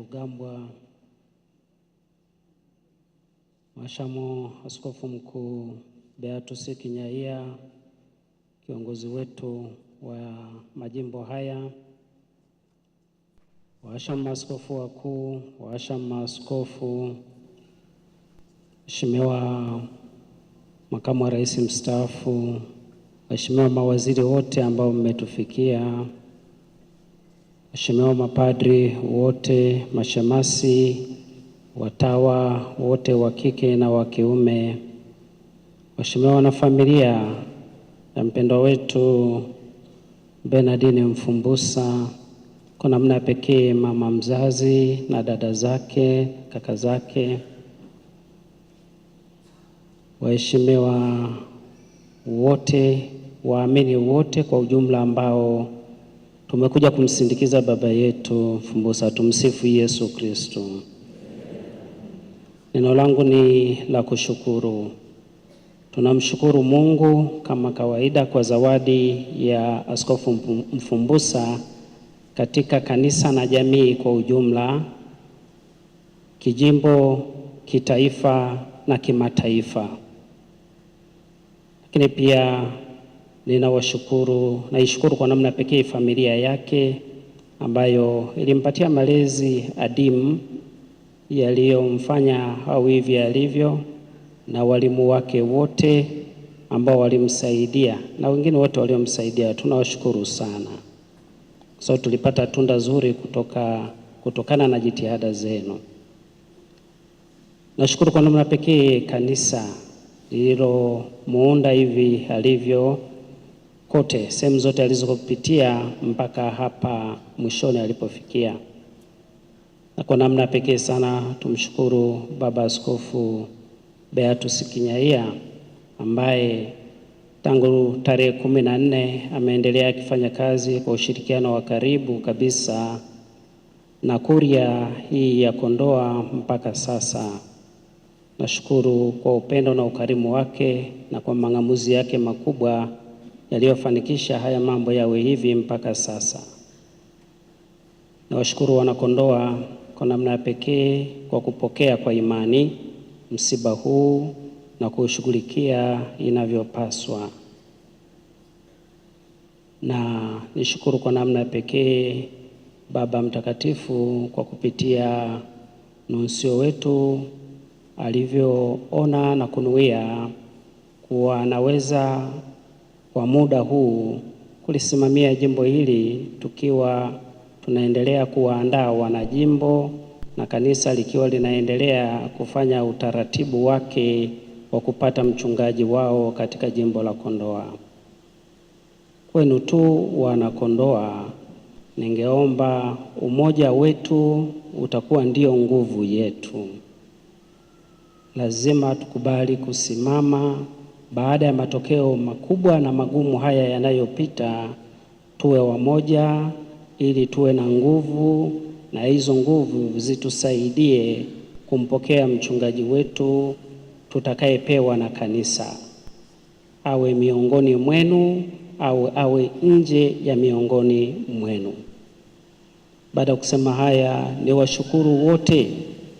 Rugambwa, Mhashamu Askofu Mkuu Beatus Kinyaia, kiongozi wetu wa majimbo haya, wahashamu maaskofu wakuu, wahashamu maaskofu, Mheshimiwa Makamu wa Rais mstaafu, Mheshimiwa mawaziri wote ambao mmetufikia, Mheshimiwa mapadri wote, mashemasi, watawa wote wa kike na wa kiume, Mheshimiwa wanafamilia na mpendwa wetu Bernardine Mfumbusa, kwa namna pekee mama mzazi na dada zake, kaka zake, waheshimiwa wote, waamini wote kwa ujumla ambao tumekuja kumsindikiza baba yetu Mfumbusa. Tumsifu Yesu Kristo. Neno langu ni la kushukuru. Tunamshukuru Mungu kama kawaida kwa zawadi ya Askofu Mfumbusa katika kanisa na jamii kwa ujumla, kijimbo, kitaifa na kimataifa. Lakini pia naishukuru kwa namna pekee familia yake ambayo ilimpatia malezi adimu yaliyomfanya au hivi alivyo, na walimu wake wote ambao walimsaidia na wengine wote waliomsaidia. Tunawashukuru sana. So tulipata tunda zuri kutokana na jitihada zenu. Nashukuru kwa namna pekee kanisa lililomuunda hivi alivyo kote, sehemu zote alizokupitia mpaka hapa mwishoni alipofikia. Na kwa namna pekee sana tumshukuru Baba Askofu Beatus Kinyaia ambaye tangu tarehe 14 ameendelea akifanya kazi kwa ushirikiano wa karibu kabisa na kuria hii ya Kondoa mpaka sasa. Nashukuru kwa upendo na ukarimu wake na kwa mang'amuzi yake makubwa yaliyofanikisha haya mambo yawe hivi mpaka sasa. Nawashukuru wanakondoa kwa namna pekee kwa kupokea kwa imani msiba huu na kushughulikia inavyopaswa. Na nishukuru kwa namna pekee Baba Mtakatifu kwa kupitia nunsio wetu alivyoona na kunuia kuwa anaweza kwa muda huu kulisimamia jimbo hili, tukiwa tunaendelea kuwaandaa wanajimbo na kanisa likiwa linaendelea kufanya utaratibu wake wa kupata mchungaji wao katika jimbo la Kondoa. Kwenu tu wanakondoa, ningeomba umoja wetu utakuwa ndio nguvu yetu. Lazima tukubali kusimama baada ya matokeo makubwa na magumu haya yanayopita, tuwe wamoja ili tuwe na nguvu, na hizo nguvu zitusaidie kumpokea mchungaji wetu tutakayepewa na kanisa, awe miongoni mwenu au awe nje ya miongoni mwenu. Baada ya kusema haya, ni washukuru wote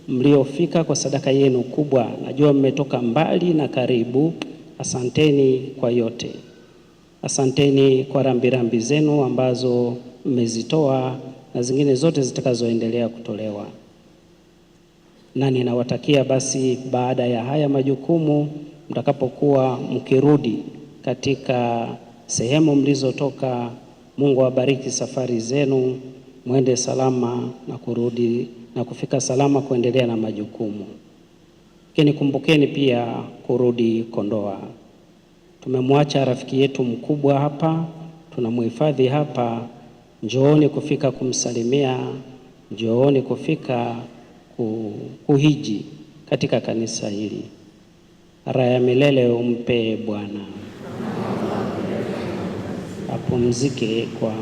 mliofika kwa sadaka yenu kubwa. Najua mmetoka mbali na karibu. Asanteni kwa yote. Asanteni kwa rambirambi zenu ambazo mmezitoa na zingine zote zitakazoendelea kutolewa. Na ninawatakia basi baada ya haya majukumu, mtakapokuwa mkirudi katika sehemu mlizotoka, Mungu awabariki safari zenu, mwende salama na kurudi na kufika salama kuendelea na majukumu. Lakini kumbukeni pia kurudi Kondoa. Tumemwacha rafiki yetu mkubwa hapa, tunamhifadhi hapa. Njooni kufika kumsalimia, njooni kufika kuhiji katika kanisa hili. Raha ya milele umpe Bwana. Apumzike kwa